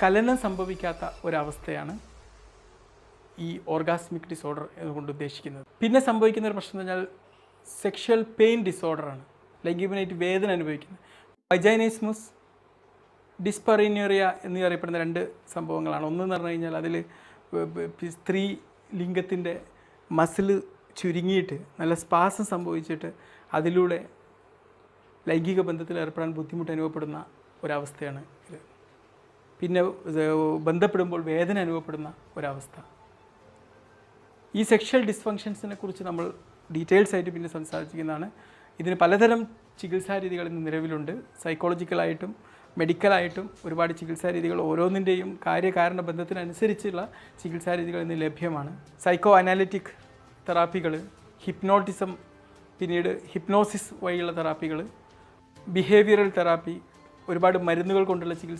സ്ഖലനം സംഭവിക്കാത്ത ഒരവസ്ഥയാണ് ഈ orgasmic disorder എന്നുകൊണ്ട് ഉദ്ദേശിക്കുന്നത്. പിന്നെ സംഭവിക്കുന്ന ഒരു പ്രശ്നം എന്ന് പറഞ്ഞാൽ സെക്ഷൽ പെയിൻ ഡിസോർഡറാണ്. ലൈംഗികമായിട്ട് വേദന അനുഭവിക്കുന്നത്. വജൈനിസ്മസ്, ഡിസ്പറിനേറിയ എന്നീ അറിയപ്പെടുന്ന രണ്ട് സംഭവങ്ങളാണ്. ഒന്നെന്ന് പറഞ്ഞു കഴിഞ്ഞാൽ അതിൽ സ്ത്രീ ലിംഗത്തിൻ്റെ മസിൽ ചുരുങ്ങിയിട്ട് നല്ല സ്പാസം സംഭവിച്ചിട്ട് അതിലൂടെ ലൈംഗിക ബന്ധത്തിൽ ഏർപ്പെടാൻ ബുദ്ധിമുട്ട് അനുഭവപ്പെടുന്ന ഒരവസ്ഥയാണ് ഇത്. പിന്നെ ബന്ധപ്പെടുമ്പോൾ വേദന അനുഭവപ്പെടുന്ന ഒരവസ്ഥ. ഈ സെക്ഷൽ ഡിസ്ഫങ്ഷൻസിനെ കുറിച്ച് നമ്മൾ ഡീറ്റെയിൽസ് ആയിട്ട് പിന്നെ സംസാരിക്കുന്നതാണ്. ഇതിന് പലതരം ചികിത്സാ രീതികൾ ഇന്ന് നിലവിലുണ്ട്. സൈക്കോളജിക്കലായിട്ടും മെഡിക്കലായിട്ടും ഒരുപാട് ചികിത്സാ രീതികൾ ഓരോന്നിൻ്റെയും കാര്യകാരണ ബന്ധത്തിനനുസരിച്ചുള്ള ചികിത്സാ രീതികൾ ഇന്ന് ലഭ്യമാണ്. സൈക്കോ അനാലിറ്റിക് തെറാപ്പികൾ, ഹിപ്നോട്ടിസം, പിന്നീട് ഹിപ്നോസിസ് വഴിയുള്ള തെറാപ്പികൾ, ബിഹേവിയറൽ തെറാപ്പി, ഒരുപാട് മരുന്നുകൾ കൊണ്ടുള്ള ചികിത്സ